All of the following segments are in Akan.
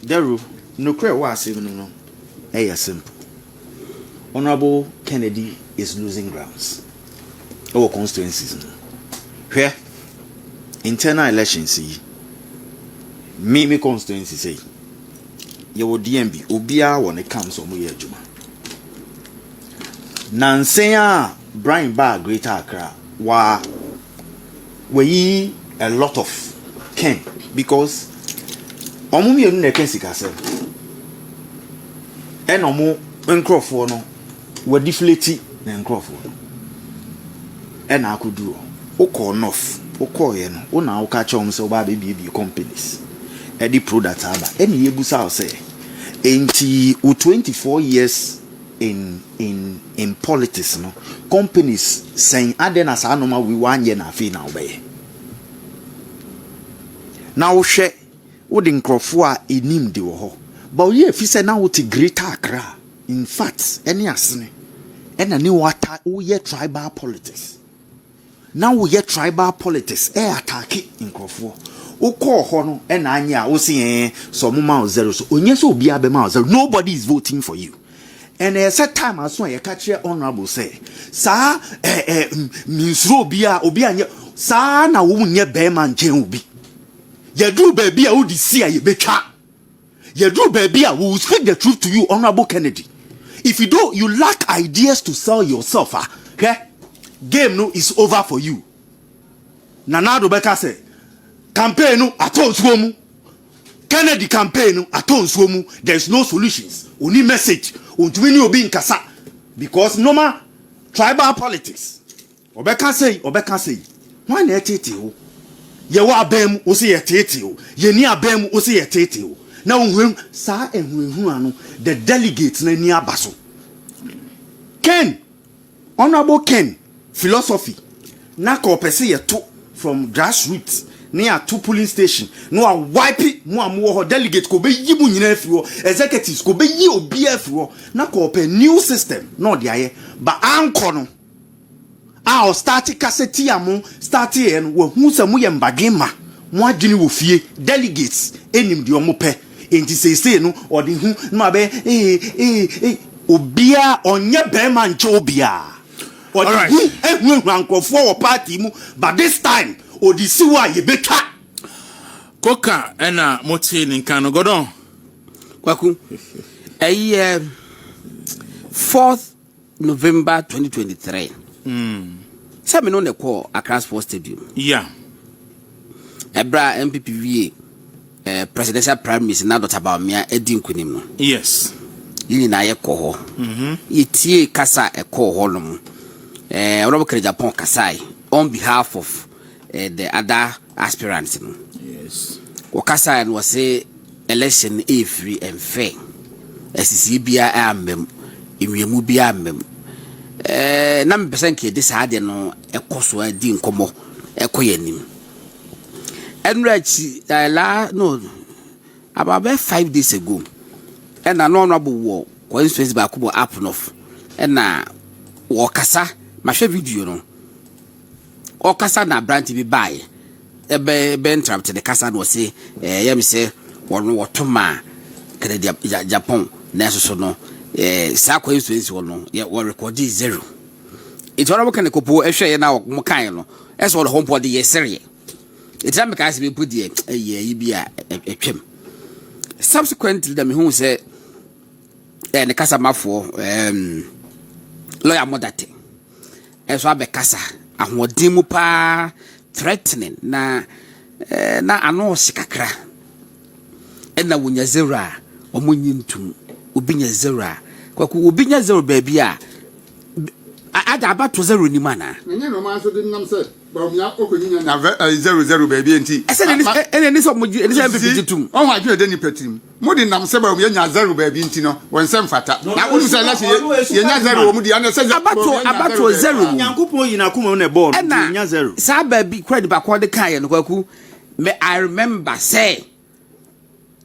Daru, no credit was even no. Simple. Honorable Kennedy is losing grounds. Our constituencies. Where internal elections, me constituency say, you will DMB, Obia when it comes on Muya Juma. Nansea, Brian Bar, Greater Accra, we a lot of Ken because Omumi on the Kensika and Omo Encroft no were deflated and Crawford. And I could do Oko North, Oko Yen, Ona catch on so baby companies. Eddie product aba. Any yebusa say, ain't 24 years in politics no companies saying adena sa no ma we 1 year na fe na obey. Now she would nkrofo a enim de wo ho. But ye fi say na wo ti Greater Accra. In fact, any asne ena ni wata wo ye tribal politics. Now we get tribal politics attack nkrofo. Oko ho no ena anya wo se so mama zero so onye so obi abema zero. Nobody is voting for you. And a set time as one, you catch your honorable say, Sa, Miss Robia, Obianya, Sa, na woman, bearman, Jenubi. You do baby, I would see you becha. You do baby, I will speak the truth to you, Honorable Kennedy. If you do, you lack ideas to sell yourself, okay? Game no is over for you. Nanado Beka say, campaign no at all swomu. Kennedy campaign no at all swomu. There's no solutions. Only message. Untwini obi in kasa because normal tribal politics. Obeka say. Why na tete o? Ye wa abem o say tete o. Ye ni abem o say tete o. Na unhwem sa enhwehun ano the delegates na ni abaso. Ken, Honorable Ken, philosophy. Na ko pese ye to from grassroots. Near 2 police station no a wipe it mo delegate ko be yi mu nyina afi wo executives ko be yi obi afi wo na ko pe new system no de aye ba anko no a o start cassette am start en wo hu se mo ye mbagema mo adwini wo fie delegates enim de omo pe enti say no o de hu ma be obia onye be ma nche obia o de hu ehun rankofo wo party mu but this time Odisiwa yebeka Koka ena moti ninkano godon kwaku 4th November 2023 Some no ne call Accra Sports Stadium yeah Ebra NPP presidential prime minister na Dr. Bawumia edi nkunim no yes yini na ye ko ho yitie kasa e ko ho no Robo Japan kasai on behalf of the other aspirants. Yes. Wakasa and was say election a free and fair. SCBA amem, Imubia mem. Nam percent this had no a cost where din como a coyenim. And la no about 5 days ago. And an honorable war, coincidence by Kubo Apnoff. And na Wakasa, my video no. Okasa na branch bi buy be trap to the kasa no say yem say won wotoma Canada Japan na so no sa coincidence no ye we record 0 it wona kan kopo ehwe na mo kan no eso the home pod ye sere it am ka se be put ye bi a etwem subsequently the me hu say the kasa mafo lawyer modate eso abe kasa ahodimu pa threatening na ano sikakra ena wonya zero a omunyintum obinya zero a kwaku obinya zero baby a ada abato zero ni mana enye no man so din nam se Bawumia okonyinya na 00 baby enti ene so mo ene se mpepitum on ha dwe de ni patim mo di nam se Bawumia nya 0 baby enti no won se mfata na wonu se la ye nya 0 wo mu di ana se abato 0 Nyankopon yina kuma na ball nya 0 sa baby credit ba ko de kan no kwaku me I remember say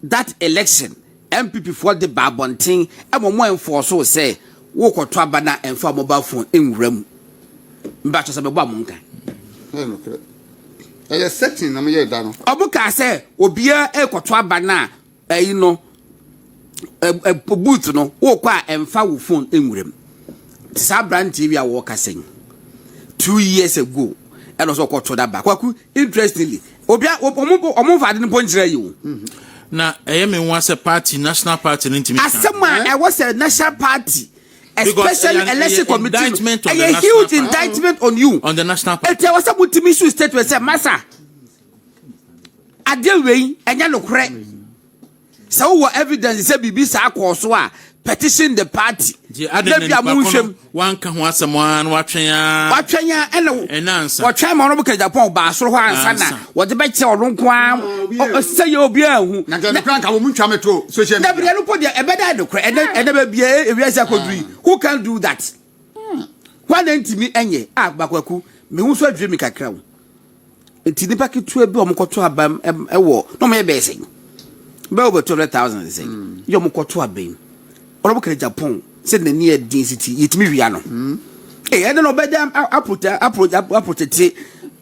that election MPP for the Babontin e mo enforce so say wo kwoto abana emfa mobile phone enwuram mba cho se be bo amunka ɛyɛ setting na meyɛ da no obuka say obia ekoto aba na ayi no boot no wo kwa emfa wo phone enwurem sa brand TV a wo kasen 2 years ago and also koto da ba kwaku interestingly obia omo fa de no ponjira yi wo na me wan say party national party intimi asema I was a national party especially election committee a huge indictment on you on the national party. There was a multi statement say massa ade wey enya no kore so what evidence say bibi sa akoso a petition the party maybe amunhwem wan ka ho asemwan watwenya enansa watwa ma no Japan ba soro ho ansa na wode be che odonko a say obi ahu na ga kran ka wo muntwa meto social media na be no podi ebeda do kore ede ba bia ewiase akoduri who can do that when ntimi enye bakwaku me hu so adwe mi kakra wo enti nipa ketu abi omkoto abam ewo no me be sen be over 200,000 say yo mkoto abam orobo kere Japan said the near density yitimi wia no eh ene no beda approtect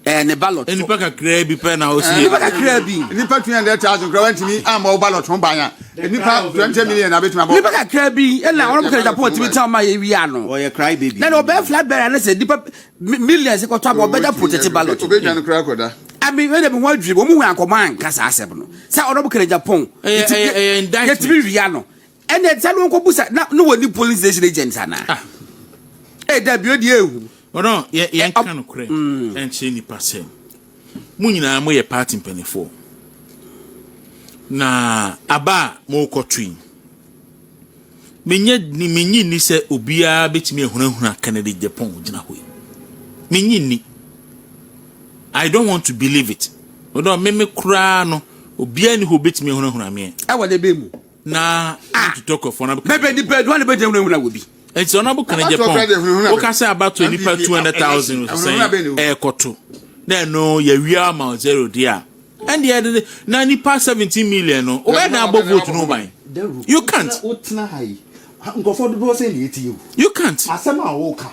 ne ballot nipa kakra bi pe na o si nipa kakra bi nipa 200,000 kra wantimi ama o ballot ho banya nipa 20 million na betima nipa kakra bi ena orobo kere Japan timi tell ma ye wia no or ye cry baby na no be flat bearer na say nipa millions ko to abo beda protect ballot obeja no kra koda I mean when dem wan dwe mo hu ankoma anka sa asem no say orobo kere Japan yitimi wia no and then tell ko busa na no woni police station agents ana da bi odi ehu no ye kan no kure enche ni pase mu nyina mo ye party mpanifo na aba mo kotwin menyi ni se obia betimi ehunahuna Canada Japan gina hoyi menyi ni I don't want to believe it odo me kura no obia ni ho betimi ehunahuna me e wale be mu na to talk of one maybe the bed one be dem na wobi it's honorable Canada Japan o ka say about 200,000 say koto na no ya wia ma 0 dia and the na ni pass 17 million no o na above vote no ban you can't otna hai ngofo do say na eti you can't asema wo ka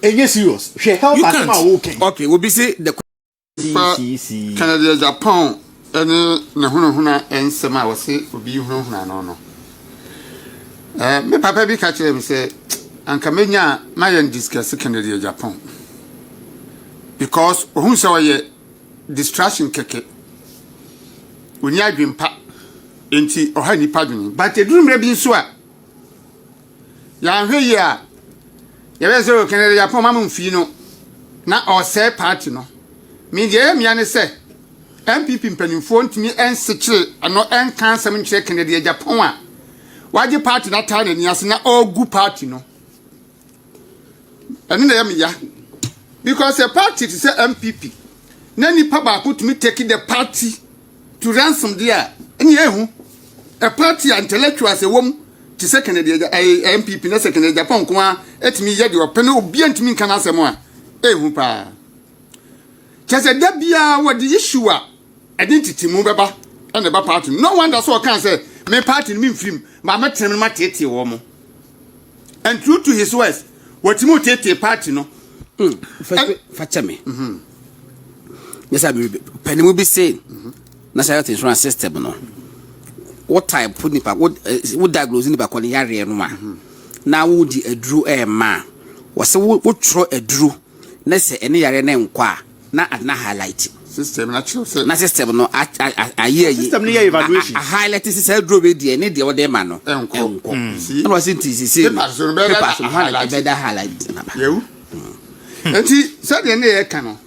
enye serious she help asema wo ka okay we be say the Canada Japan ene na hunahuna ensema wose obi hunahuna no me papa bi ka kire me say anka menya mayen discuss Canada Japan because ohun se waye distraction keke oni adwempa enti oha nipa dwene but edurumre bi nso a ya hwe yi a ya be so Canada Japan ma mfi no na o say party no me de me ane say NPP mpanimfo ntimi ensekire ano enkan sam nkire Canada Japan a waje party na ta na niase na ogu party no ani na ya because a party to say MPP na nipa ba ko tumi take the party to ransom there any ehu a party intellectuals e wom to say Canada MPP na say Canada Japan ko a etimi ye de open obi antimi nkan asem a ehu pa chese da bia what the issue a identity mu beba and the party no wonder so can say me party me film ma metem ma tete wo mo and true to his words what mu tete party no fachame yes I be penny will be saying national insurance system no what type put nipa what diagnose nipa ko ni yare no ma na wo di aduru ma wo se wo tro aduru na se ene yare na nkwa na adna highlight system na true na system no aye system ni evaluation highlight say draw be die ne de wo de ma no enko see no was TCC paper so highlight na ba yewu enti say de ne e kan no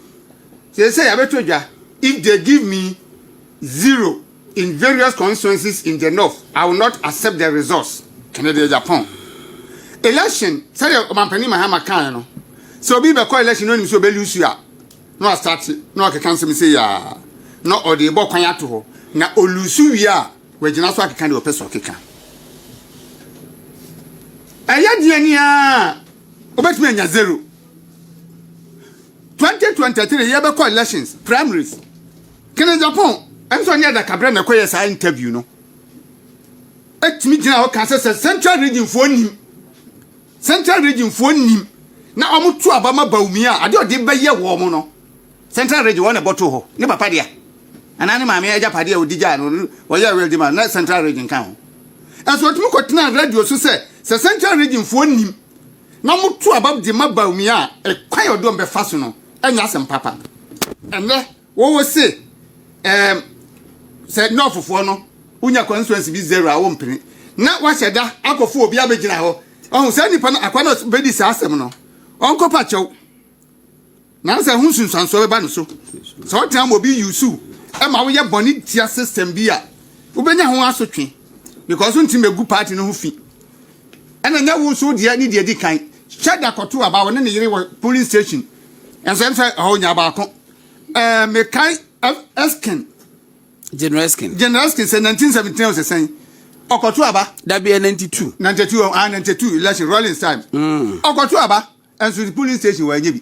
say ya beto dwa if they give me 0 in various constituencies in the north I will not accept the results Canada Japan election say the mampani mahama kan no so be call election no ni so be lose ya no start no ka cancel me say ya no or the bo kwan ato ho na olusu wi a we gina so akeka de opeso keka aya die ni a obetime nya 0 2023 ye be call elections primaries Canada Japan enso nya da kabra na koye sa interview no etimi gina ho kan say central region fo nim na omutu abama baumi a ade ode be ye wo mo no central region one bottle ho ne papa dia anani maame ya japade a odija no oya ready man na central region kan ho aso tumi kotena radio so se central region fo nim na mutu abab de mabawmi a kwan odo mbe fa so no anya sem papa enne wo se se no fofo no unya constituency bi 0 a wo mpene na wa hyeda akofo obi abegina ho ohun se nipa na akwa no bedi sa asem no onko pa chew na se hun sunsan so be ba no so so tan mo bi yusu e ma wo ye boni tia system bi a wo benya ho asotwe because unti megu party no ho fi ena nya wo so dia ni dia di kan sheda koto aba wo ne yire wo police station en so say ho nya ba ko me kai esken General Skin say 1917 was saying okoto aba that be 92 election rolling time okoto aba and so the police station wa nyebi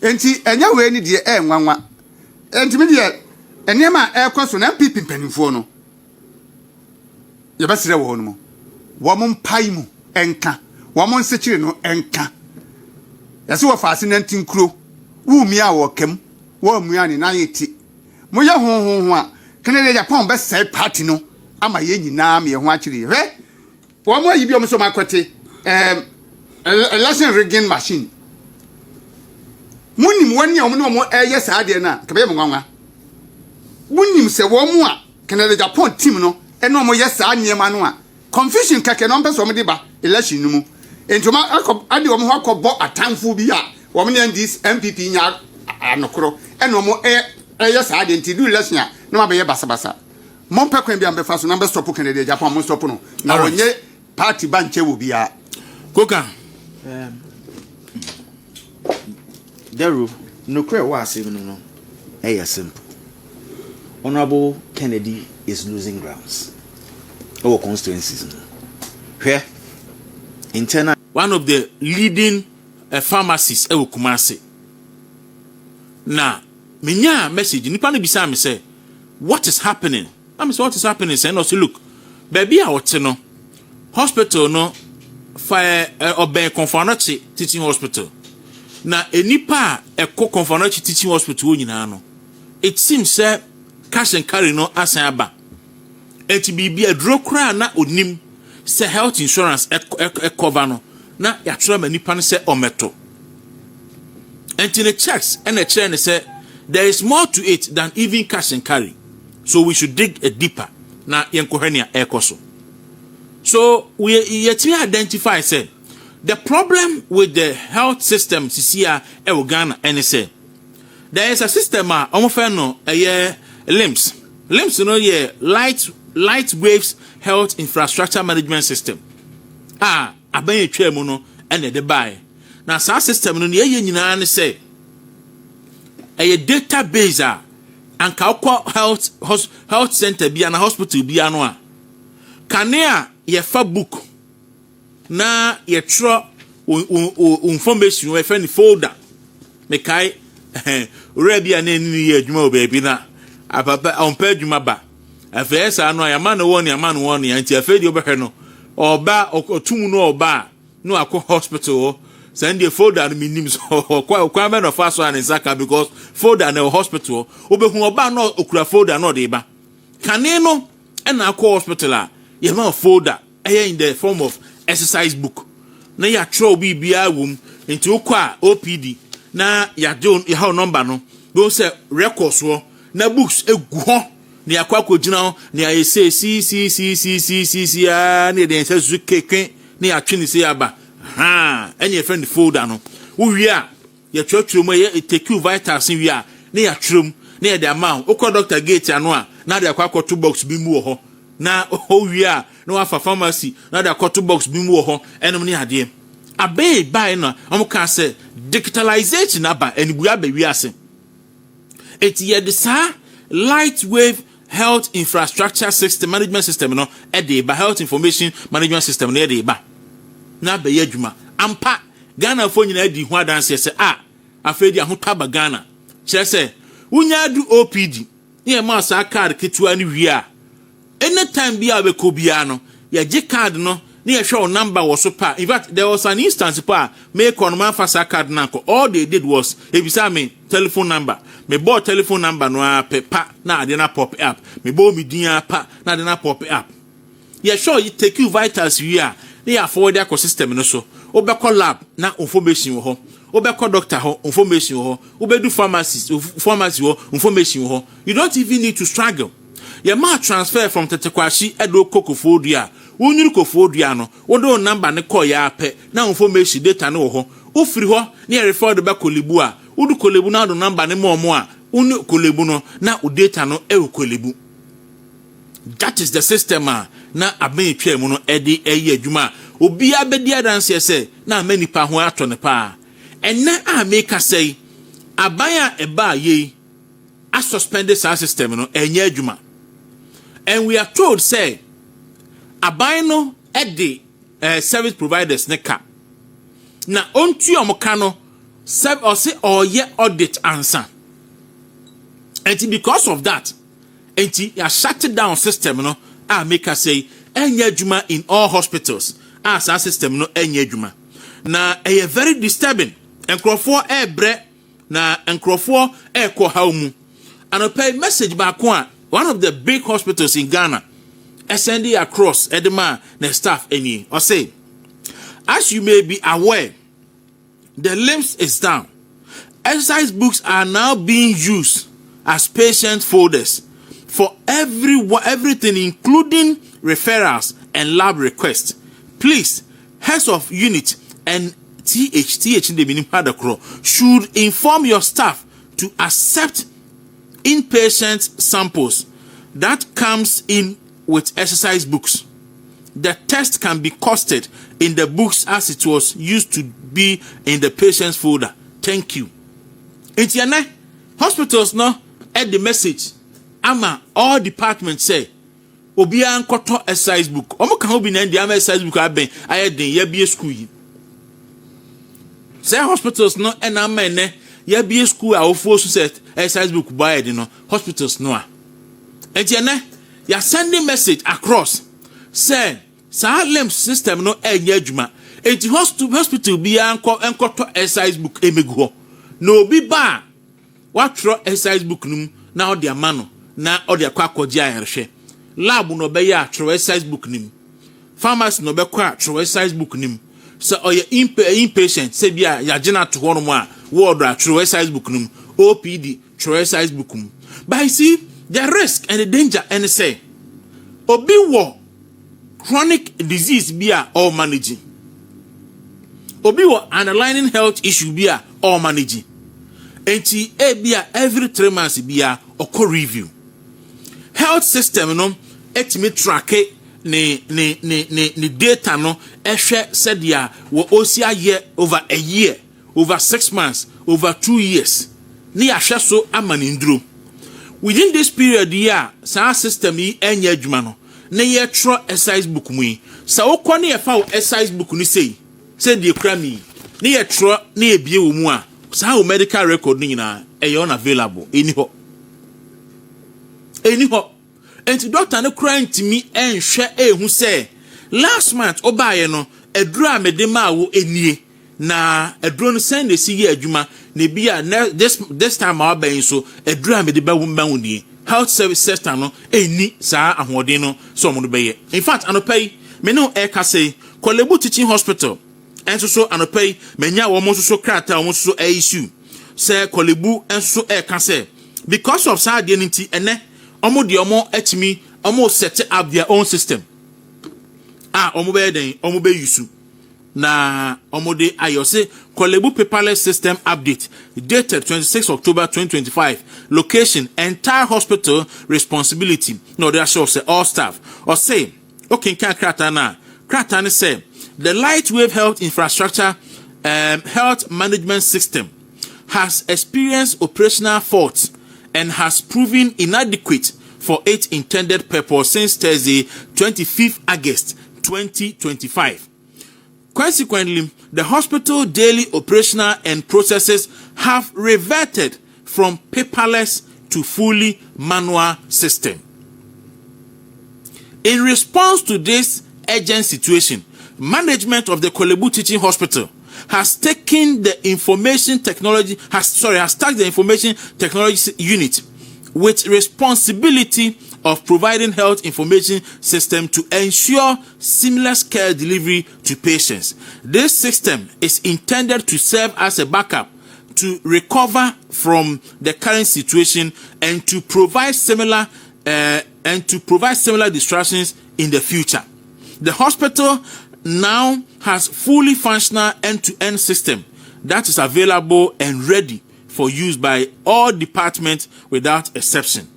enti enya we ni de nwanwa enti me de enema ekoso na NPP mpanimfo no ye basire wo no mo wo mo mpai mu enka wo mo nsechire no enka yase wo faase nantin kuro wo mi a wo kem wo mu ani na yeti mo ye ho a Canada Japan be say party no ama ye nyina me ho akire he wo mo yibi o mo so makote election rigging machine munim wani o mo eye saade na ka be mo nwanwa munim se wo mo a Canada Japan team no eno mo yes anyema no a confusion kake no mpeso mo de ba election numu entoma ade wo mo akobọ atamfo bi a wo mo ndis NPP nya anokoro eno mo yes ade nti do election a no ma be ye basabasa mo mpekwan bi ambefa so na be stop Canada Japan mo stop no na wonye party banche wo bia Koka Deru no clear was even no simple. Honorable Kennedy is losing grounds. Our constituencies. Where internal one of the leading pharmacists e Kumasi. Na menya message nipa no bisa me say what is happening? I say what is happening? Say no, say look. Baby a wote no hospital no fa oben Konfanochi teaching hospital. Na enipa eko Konfanochi teaching hospital nyina no. It seems say cash and carry no asan aba. Eti bibi adro kra na onim say health insurance cover no. Na ya tro ma nipa no say ometo. Enti the checks and the chair say there is more to it than even cash and carry. So we should dig a deeper. Na yenkohania ekoso. So we yet identify say the problem with the health system here in Ghana and say there is a system no LIMS. LIMS no light waves health infrastructure management system. Aban etwa mu no ene de buy. Na sa system no ye nyina ne say a database anka health center bia na hospital bia no a kanea ye fa book na ye tro information we find folder me kai rebia na ni ye adwuma obabi na apapa onpa adwuma ba afesa no ya ma no won ya anti afedi obehwe no oba otumu no oba no akọ hospital send the folder no minim so kwa me no fa so an saka because folder na hospital obehu oba no okura folder no de ba kane no na akọ hospital a ye ma folder in the form of exercise book na ya throw bibia wom into kwa OPD na ya don ya ha number no go say records wo na books egu ho na ya kwa kogina na ya say c na de say zukeke na ya twini say aba any friend folder no wo wi a ya twatwom ya take vital sin wi a na ya twom na ya de amount okọ doctor gate ano a na de akwa to box bi mu ho na o wi a no afa pharmacy na da cotton box bi mu ho enom ne ade abai bai no amka say digitalization aba enibuya ba wi ase eti the sa light wave health infrastructure system management system no e ba health information management system no e ba na ba yadwuma ampa Ghana fo nyina di hu adanse say afedi ahotaba Ghana kire say unya du OPD ye ma sa card ketua ni wi a anytime bia be ko bia no ya je card no near show number was so pa. In fact, there was an instance pa make on my fast card nanko. All they did was if you saw me telephone number, me bought telephone number no pe pa na de na pop up. Me bought me dia pa na de na pop up. Yeah, sure you take you vitals we are. They are for the ecosystem no so. Obeko lab na information wo ho. Obeko doctor ho information wo ho. Obedu pharmacy ho information wo ho. You don't even need to struggle. Your ma transfer from Tetekwashi Edo Kokofodia. Unyuru Kofodia no. Wodo number ne call ya pe na information data no ho. Ufiri ho ne refer de ba kolebu a. Udu kolebu na do number ne mo a. Unu kolebu no na data no e kolebu. That is the system na aben twa mu no edi eye adwuma. Obi abedi adanse se na mani pa ho ato ne pa. Enne a make say abaya eba ye a suspended system no enye adwuma. And we are told say abino at the service providers ne ka na ontu omoka no serve or say or ye audit answer. And because of that enti ya shut down system no a make us say enye adwuma in all hospitals as our system no enye adwuma na e very disturbing enkrofo ebre na enkrofo ekọ hawmu and pay message back one of the big hospitals in Ghana sending across edema the staff any or say as you may be aware the LIMS is down. Exercise books are now being used as patient folders for everything including referrals and lab requests. Please, heads of unit and TH in the minimum should inform your staff to accept inpatient samples that comes in with exercise books. The test can be costed in the books as it was used to be in the patient's folder. Thank you. Entiane hospitals no at the message. Ama all departments say obi an koto exercise book. Omo kan obi na ndi am exercise book aben ayeden ya bie school yi. Say hospitals no na amene ya bie school a ofo so set exercise book buy no hospitals no a. Entiane ya sending message across say sa LIMS system no enye adwuma. Enti hospital bi an koto exercise book emegu ho. No obi ba what throw exercise book num na odi amano na odi akwakoji ayerhwe. Lab no be ya throw exercise book nim. Pharmacy no be kwa throw exercise book nim. So oye inpatient say bia ya gina to hono mu a ward a throw exercise book nim. OPD throw exercise book nim. But you see the risk and the danger and say obi wo chronic disease bia or managing. Obi wo underlying health issue bia or managing. Enti bia every 3 months bia oko review. Health system no etimi track ni data no ehwe said ya wo osia year over a year, over 6 months, over 2 years. Ni ahwe so amanindro. Within this period ya sa system yi enye adwuma no na ye tro exercise book mu yi. Sa wokọ na ye fa exercise book ni sei de kra mi na ye tro na ye bie wo mu a sa wo medical record ni na e unavailable eni ho. Enti doctor no kra ntimi enhwe ehu say last month obaye no eduru amedema wo enie na eduru no send si ye adwuma na bia this time our ben so eduru amedeba wo mba woni health service sector no eni sa ahoden no so mo no beye. In fact anopai me no e ka say Kolebu teaching hospital enso so anopai menya wo mo so krata wo so issue say Kolebu enso e ka say because of sa de nti ene omo de omo etimi omo set up their own system omo be den omo be use na omo de ayose Kolebu paperless system update dated 26 October 2025 location entire hospital responsibility no they show say all staff or say okay can krata say the Lightwave health infrastructure health management system has experienced operational faults and has proven inadequate for its intended purpose since Thursday, 25th August 2025. Consequently, the hospital daily operational and processes have reverted from paperless to fully manual system. In response to this urgent situation, management of the Kolebu Teaching Hospital has taken the information technology has tasked the information technology unit with responsibility of providing health information system to ensure seamless care delivery to patients. This system is intended to serve as a backup to recover from the current situation and to provide similar distractions in the future. The hospital now has fully functional end-to-end system that is available and ready for use by all departments without exception.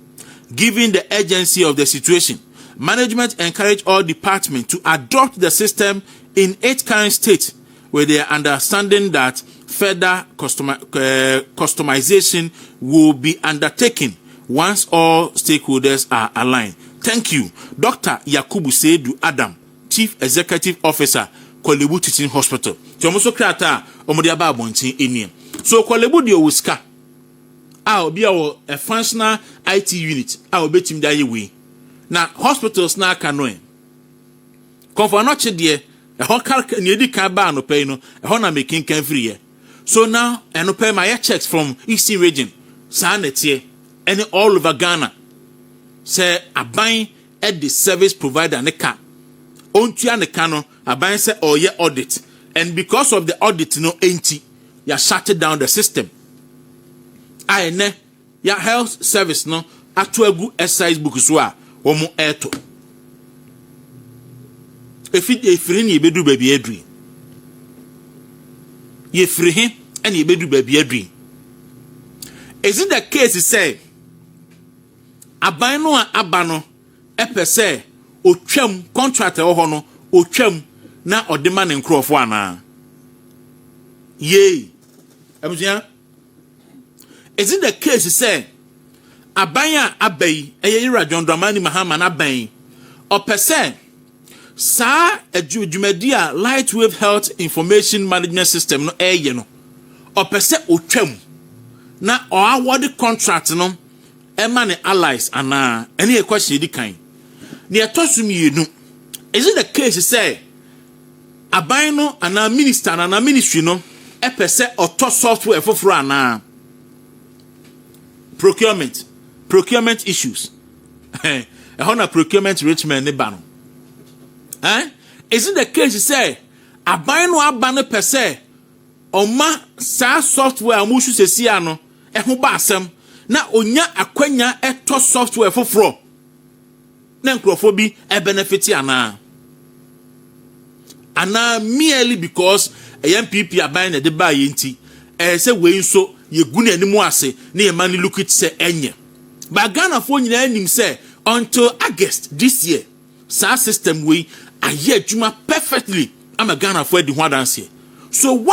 Given the urgency of the situation, management encourage all departments to adopt the system in its current state with the understanding that further customization will be undertaken once all stakeholders are aligned. Thank you. Dr. Yakubu Seidu Adam, Chief Executive Officer, Kolebu Teaching Hospital. Tomoso krata omode aba abontin eni. So Kolebu de oska obi a functional IT unit obetim da yewe. Na hospitals na aka no e. Konfo no che de ho kar ne edi kan ba no pay no ho na making kan free ye. So now eno pay my checks from Eastern region sa na tie any all over Ghana. Say aban at the service provider ne ka ontua ne ka no aban say oye audit, and because of the audit no enti ya shut down the system. Aene ya health service no atoagu exercise book so a omo eto efiri ni ebedu baby edri ye free him and ebedu baby edri. Is it the case say aban no aba no epese otwam contract ho no otwam na odema ne nkrofo ana ye abusia? Is it the case say abanya abai eyira John Dramani Mahama na abai opese sa adwumadi a light wave health information management system no eye no opese otwam na o award contract no ema ne allies ana any question di kan ne etosum yenu? Is it the case say aban no ana minister ana ministry no epese auto software for ana procurement issues ehona procurement richmond ne ba no is it the case say aban no aba no pese oma sa software amushu sesia no eho ba asem na onya akwanya eto software foforo na nkrofo bi benefit ana merely because NPP aban na de ba yenti say we nso yegu na animu ase na ye man look it say enye ba Ghana fo nyina anim say until August this year sa system we aye adwuma perfectly ama Ghana fo adi ho adanse. So what